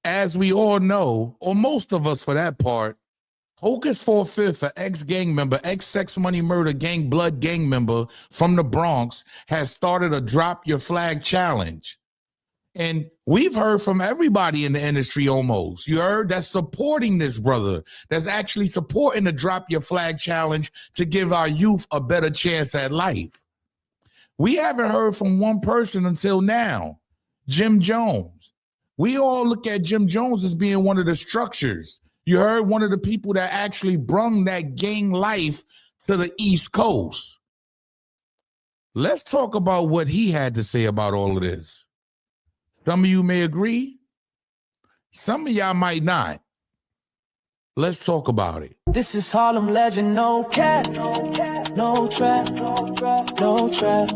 as we all know, or most of us for that part, Hocus 45th, an ex-gang member, ex-sex money murder gang blood gang member from the Bronx, has started a drop your flag challenge. And we've heard from everybody in the industry almost. You heard that's supporting this brother, that's actually supporting the drop your flag challenge to give our youth a better chance at life. We haven't heard from one person until now, Jim Jones. We all look at Jim Jones as being one of the structures. You heard one of the people that actually brung that gang life to the East Coast. Let's talk about what he had to say about all of this. Some of you may agree. Some of y'all might not. Let's talk about it. This is Harlem legend, no cap, no trap, no trap.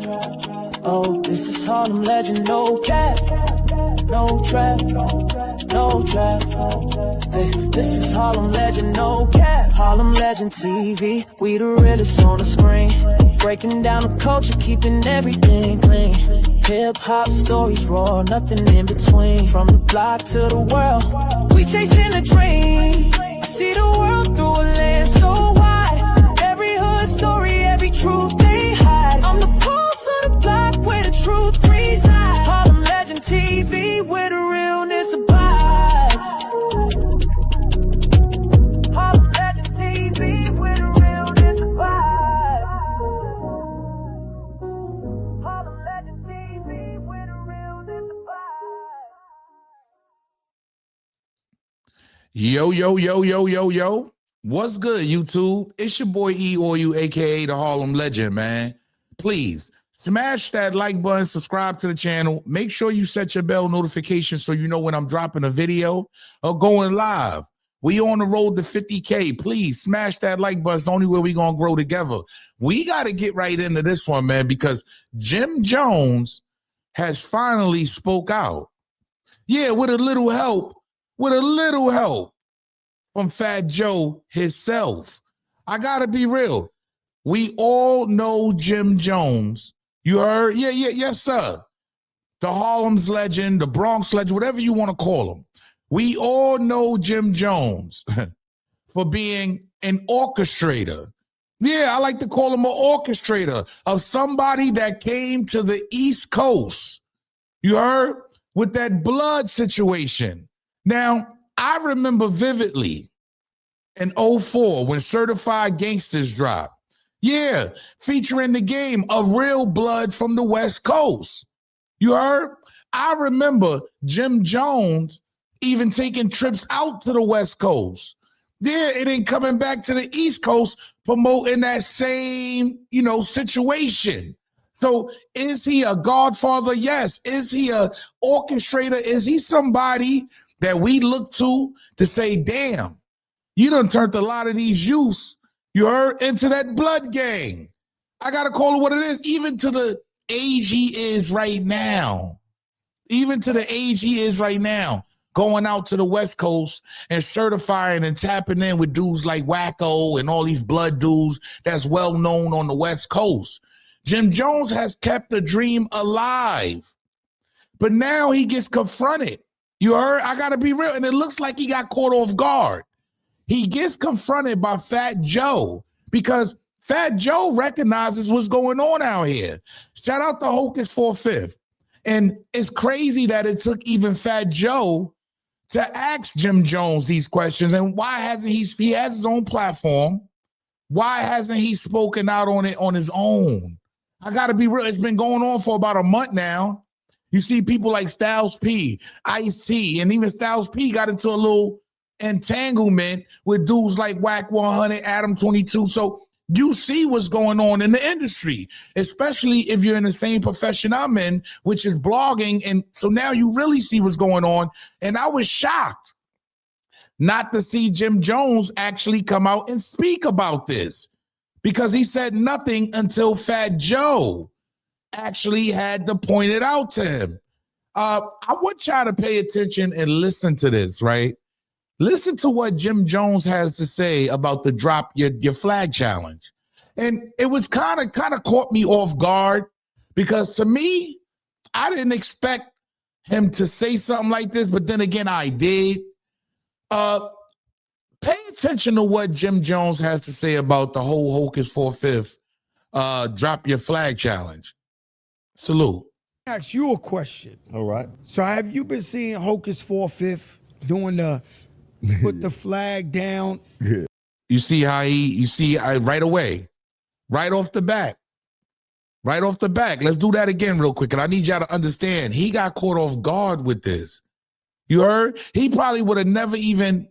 Oh, this is Harlem legend, no cap, no trap, no trap. Hey, this is Harlem legend, no cap. Harlem legend TV, we the realest on the screen. Breaking down the culture, keeping everything clean. Hip-hop stories raw, nothing in between. From the block to the world, we chasing a dream. I see the world through a lens so wide. Every hood story, every truth they hide. I'm the pulse of the block where the truth resides. Harlem Legend TV where the realness abides. Harlem Legend TV where the realness abides. Harlem Legend TV where the realness abides. Yo, yo, yo, yo, yo, yo. What's good, YouTube? It's your boy E or you, aka the Harlem Legend, man. Please smash that like button, subscribe to the channel. Make sure you set your bell notification so you know when I'm dropping a video or going live. We on the road to 50K. Please smash that like button. It's the only way we gonna grow together. We got to get right into this one, man, because Jim Jones has finally spoke out. Yeah, with a little help from Fat Joe himself. I gotta be real. We all know Jim Jones. You heard? Yeah, yes, sir. The Harlem's legend, the Bronx legend, whatever you want to call him. We all know Jim Jones for being an orchestrator. Yeah, I like to call him an orchestrator of somebody that came to the East Coast. You heard? With that blood situation. Now, I remember vividly in 04 when Certified Gangsters dropped. Yeah, featuring the game of real blood from the West Coast. You heard? I remember Jim Jones even taking trips out to the West Coast. Yeah, and then coming back to the East Coast promoting that same, situation. So is he a godfather? Yes. Is he a orchestrator? Is he somebody that we look to say, damn, you done turned a lot of these youths, you heard, into that blood gang. I got to call it what it is, even to the age he is right now. Even to the age he is right now, going out to the West Coast and certifying and tapping in with dudes like Wacko and all these blood dudes that's well known on the West Coast. Jim Jones has kept the dream alive, but now he gets confronted. You heard? I got to be real. And it looks like he got caught off guard. He gets confronted by Fat Joe because Fat Joe recognizes what's going on out here. Shout out to Hocus 45th. And it's crazy that it took even Fat Joe to ask Jim Jones these questions. And why hasn't he has his own platform. Why hasn't he spoken out on it on his own? I got to be real. It's been going on for about a month now. You see people like Styles P, Ice-T, and even Styles P got into a little entanglement with dudes like Whack 100, Adam 22. So you see what's going on in the industry, especially if you're in the same profession I'm in, which is blogging. And so now you really see what's going on. And I was shocked not to see Jim Jones actually come out and speak about this, because he said nothing until Fat Joe actually had to point it out to him. I want y'all to pay attention and listen to this, right? Listen to what Jim Jones has to say about the drop your flag challenge. And it was kind of caught me off guard, because to me, I didn't expect him to say something like this, but then again, I did. Pay attention to what Jim Jones has to say about the whole Hocus 45th drop your flag challenge. Salute. Ask you a question. All right. So have you been seeing Hocus 45th doing the put the flag down? You see how right away, right off the back. Let's do that again real quick. And I need y'all to understand, he got caught off guard with this. You heard? He probably would have never even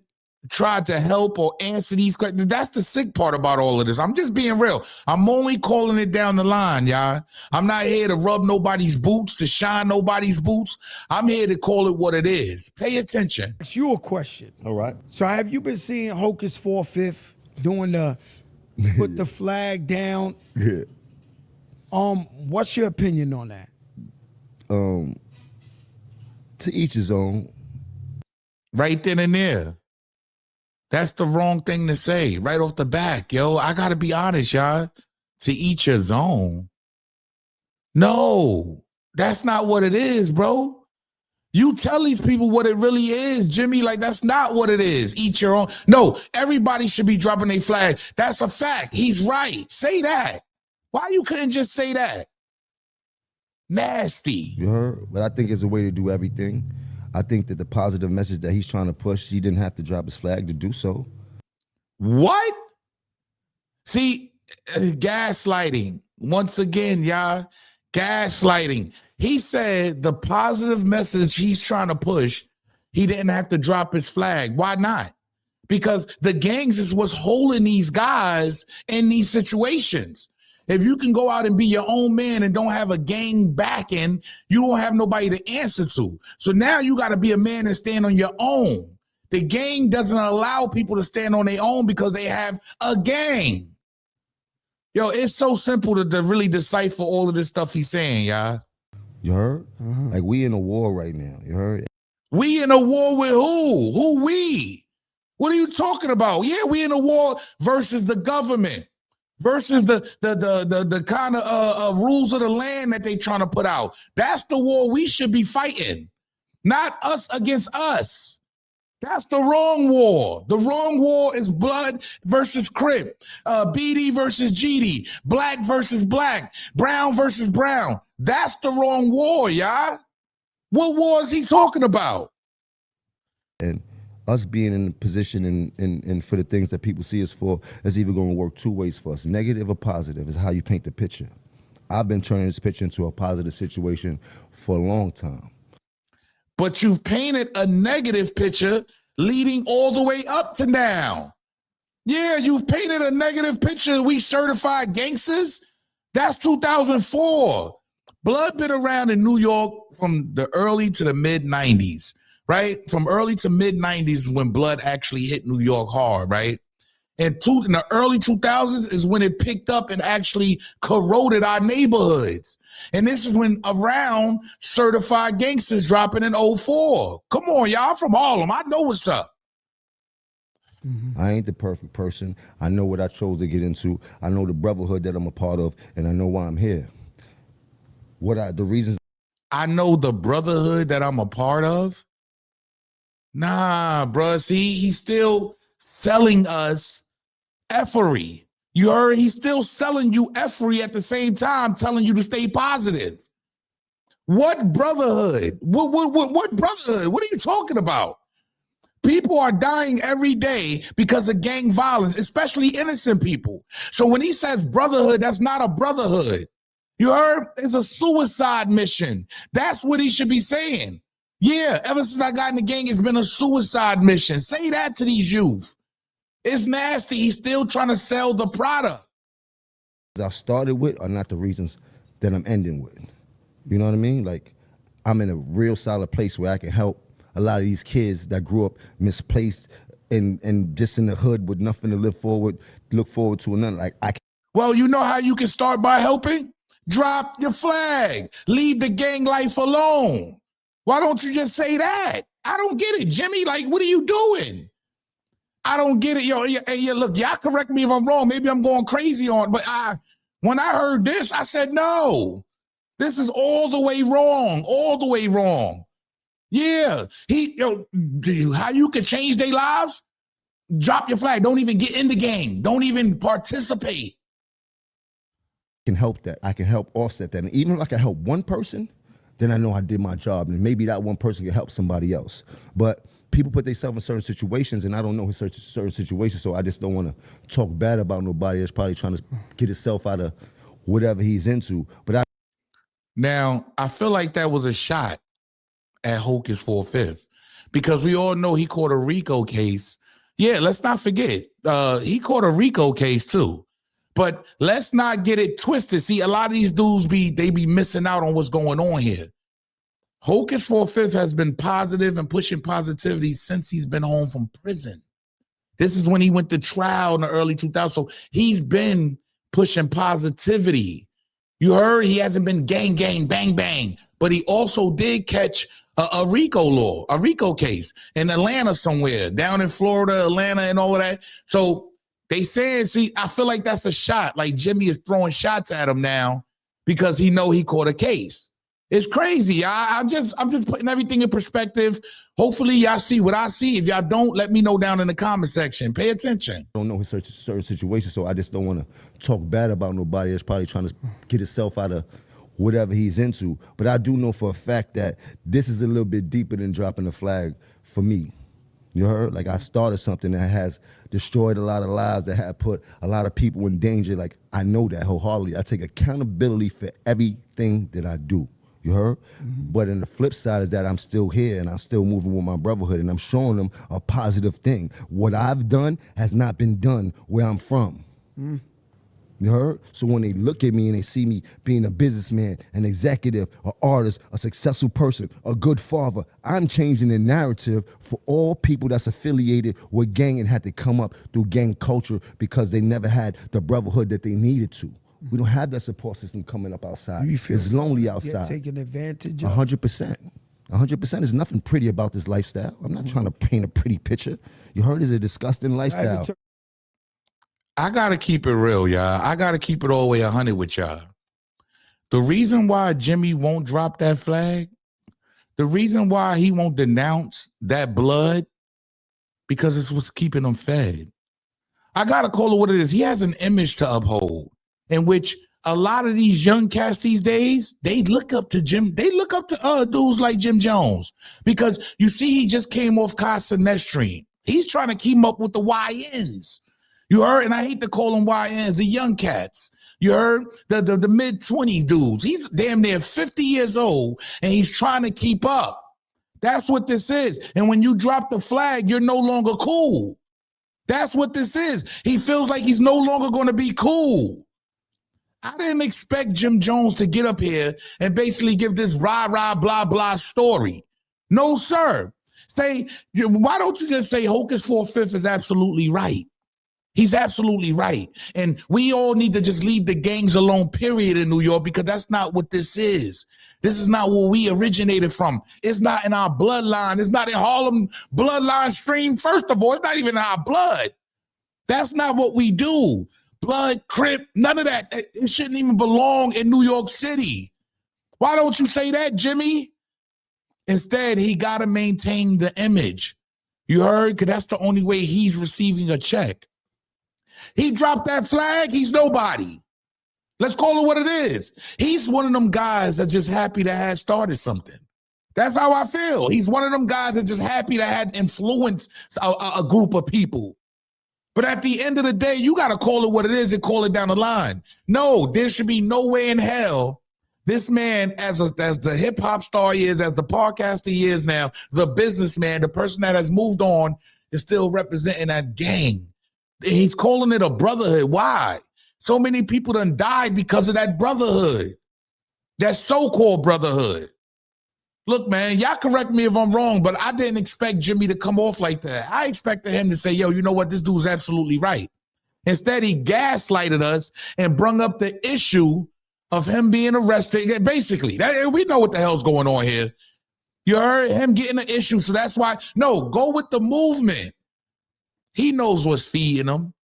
tried to help or answer these questions. That's the sick part about all of this. I'm just being real. I'm only calling it down the line, y'all. I'm not here to rub nobody's boots, to shine nobody's boots. I'm here to call it what it is. Pay attention. Ask you a question. All right. So have you been seeing Hocus 45th doing the put the flag down? Yeah. What's your opinion on that? To each his own. Right then and there. That's the wrong thing to say right off the back, yo. I got to be honest, y'all. To each his own. No, that's not what it is, bro. You tell these people what it really is, Jimmy. Like, that's not what it is. Each your own. No, everybody should be dropping their flag. That's a fact. He's right. Say that. Why you couldn't just say that? Nasty. You heard? But I think it's a way to do everything. I think that the positive message that he's trying to push, he didn't have to drop his flag to do so. What? See, gaslighting. Once again, y'all, gaslighting. He said the positive message he's trying to push, he didn't have to drop his flag. Why not? Because the gangs is what's holding these guys in these situations. If you can go out and be your own man and don't have a gang backing, you don't have nobody to answer to. So now you got to be a man and stand on your own. The gang doesn't allow people to stand on their own because they have a gang. Yo, it's so simple to really decipher all of this stuff he's saying, y'all. You heard? Like, we in a war right now. You heard? We in a war with who? Who we? What are you talking about? Yeah, we in a war versus the government, versus the kind of rules of the land that they trying to put out. That's the war we should be fighting, not us against us. That's the wrong war. The wrong war is blood versus Crip, BD versus GD, black versus black, brown versus brown. That's the wrong war, y'all. What war is he talking about? And us being in a position and for the things that people see us for is either going to work two ways for us. Negative or positive is how you paint the picture. I've been turning this picture into a positive situation for a long time. But you've painted a negative picture leading all the way up to now. Yeah, you've painted a negative picture. We certified gangsters. That's 2004. Blood been around in New York from the early to the mid 90s, right? From early to mid 90s when Blood actually hit New York hard, right? And in the early 2000s is when it picked up and actually corroded our neighborhoods. And this is when around certified gangsters dropping in 04. Come on, y'all, from Harlem. I know what's up. I ain't the perfect person. I know what I chose to get into. I know the brotherhood that I'm a part of, and I know why I'm here. The reasons. I know the brotherhood that I'm a part of. Nah, bruh. See, he's still selling us effery. You heard? He's still selling you effery at the same time, telling you to stay positive. What brotherhood? What brotherhood? What are you talking about? People are dying every day because of gang violence, especially innocent people. So when he says brotherhood, that's not a brotherhood. You heard? It's a suicide mission. That's what he should be saying. Yeah, ever since I got in the gang, it's been a suicide mission. Say that to these youth. It's nasty. He's still trying to sell the product. I started with are not the reasons that I'm ending with. You know what I mean? Like, I'm in a real solid place where I can help a lot of these kids that grew up misplaced and just in the hood with nothing to look forward to, and nothing. Like, well, you know how you can start by helping? Drop your flag. Leave the gang life alone. Why don't you just say that? I don't get it, Jimmy. Like, what are you doing? I don't get it. Yo, look, y'all correct me if I'm wrong. Maybe I'm going crazy on, but when I heard this, I said, no, this is all the way wrong, all the way wrong. Yeah. How you can change their lives? Drop your flag. Don't even get in the game. Don't even participate. Can help that. I can help offset that. And even if I can help one person, then I know I did my job. And maybe that one person can help somebody else. But people put themselves in certain situations, and I don't know his certain situations, so I just don't want to talk bad about nobody that's probably trying to get himself out of whatever he's into. But Now, I feel like that was a shot at Hocus 45th because we all know he caught a RICO case. Yeah, let's not forget, he caught a RICO case too. But let's not get it twisted. See, a lot of these dudes they be missing out on what's going on here. Hocus 45th has been positive and pushing positivity since he's been home from prison. This is when he went to trial in the early 2000s. So he's been pushing positivity. You heard he hasn't been gang, bang, bang, but he also did catch a RICO case in Atlanta somewhere, down in Florida, Atlanta, and all of that. So they saying, see, I feel like that's a shot. Like Jimmy is throwing shots at him now because he know he caught a case. It's crazy. I'm just putting everything in perspective. Hopefully y'all see what I see. If y'all don't, let me know down in the comment section. Pay attention. I don't know his certain situations, so I just don't want to talk bad about nobody that's probably trying to get himself out of whatever he's into. But I do know for a fact that this is a little bit deeper than dropping the flag for me. You heard? Like, I started something that has destroyed a lot of lives, that had put a lot of people in danger. Like, I know that wholeheartedly. I take accountability for everything that I do. You heard? Mm-hmm. But in the flip side is that I'm still here and I'm still moving with my brotherhood and I'm showing them a positive thing. What I've done has not been done where I'm from. Mm. You heard? So when they look at me and they see me being a businessman, an executive, an artist, a successful person, a good father, I'm changing the narrative for all people that's affiliated with gang and had to come up through gang culture because they never had the brotherhood that they needed to. We don't have that support system coming up outside. It's lonely outside. Taking advantage of 100%. 100%. There's nothing pretty about this lifestyle. I'm not trying to paint a pretty picture. You heard it's a disgusting lifestyle. I got to keep it real, y'all. I got to keep it all the way 100 with y'all. The reason why Jimmy won't drop that flag, the reason why he won't denounce that blood, because it's what's keeping him fed. I got to call it what it is. He has an image to uphold, in which a lot of these young cats these days, they look up to dudes like Jim Jones, because you see he just came off Casa Nostra. He's trying to keep up with the YNs. You heard? And I hate to call them YNs, the young cats. You heard? The mid-20s dudes. He's damn near 50 years old, and he's trying to keep up. That's what this is. And when you drop the flag, you're no longer cool. That's what this is. He feels like he's no longer going to be cool. I didn't expect Jim Jones to get up here and basically give this rah-rah, blah, blah story. No, sir. Why don't you just say Hocus 45th is absolutely right? He's absolutely right. And we all need to just leave the gangs alone, period, in New York, because that's not what this is. This is not where we originated from. It's not in our bloodline. It's not in Harlem bloodline stream. First of all, it's not even in our blood. That's not what we do. Blood, Crip, none of that. It shouldn't even belong in New York City. Why don't you say that, Jimmy? Instead, he got to maintain the image. You heard? Because that's the only way he's receiving a check. He dropped that flag. He's nobody. Let's call it what it is. He's one of them guys that's just happy to have started something. That's how I feel. He's one of them guys that's just happy to have influenced a group of people. But at the end of the day, you got to call it what it is and call it down the line. No, there should be no way in hell this man, as the hip-hop star he is, as the podcaster he is now, the businessman, the person that has moved on, is still representing that gang. He's calling it a brotherhood. Why? So many people done died because of that brotherhood, that so-called brotherhood. Look, man, y'all correct me if I'm wrong, but I didn't expect Jimmy to come off like that. I expected him to say, yo, you know what? This dude's absolutely right. Instead, he gaslighted us and brung up the issue of him being arrested. Basically, we know what the hell's going on here. You heard him getting an issue, so that's why. No, go with the movement. He knows what's feeding him.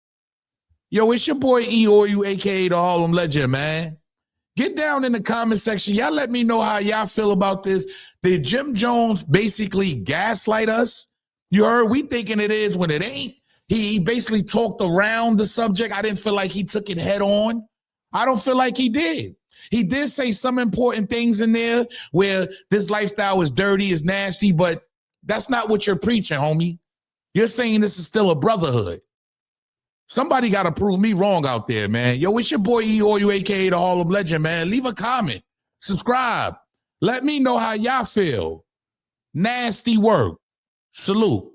Yo, it's your boy E.O.U., a.k.a. the Harlem Legend, man. Get down in the comment section. Y'all let me know how y'all feel about this. Did Jim Jones basically gaslight us? You heard? We thinking it is when it ain't. He basically talked around the subject. I didn't feel like he took it head on. I don't feel like he did. He did say some important things in there where this lifestyle is dirty, is nasty, but that's not what you're preaching, homie. You're saying this is still a brotherhood. Somebody got to prove me wrong out there, man. Yo, it's your boy E, or you aka the Harlem Legend, man. Leave a comment, subscribe. Let me know how y'all feel. Nasty work. Salute.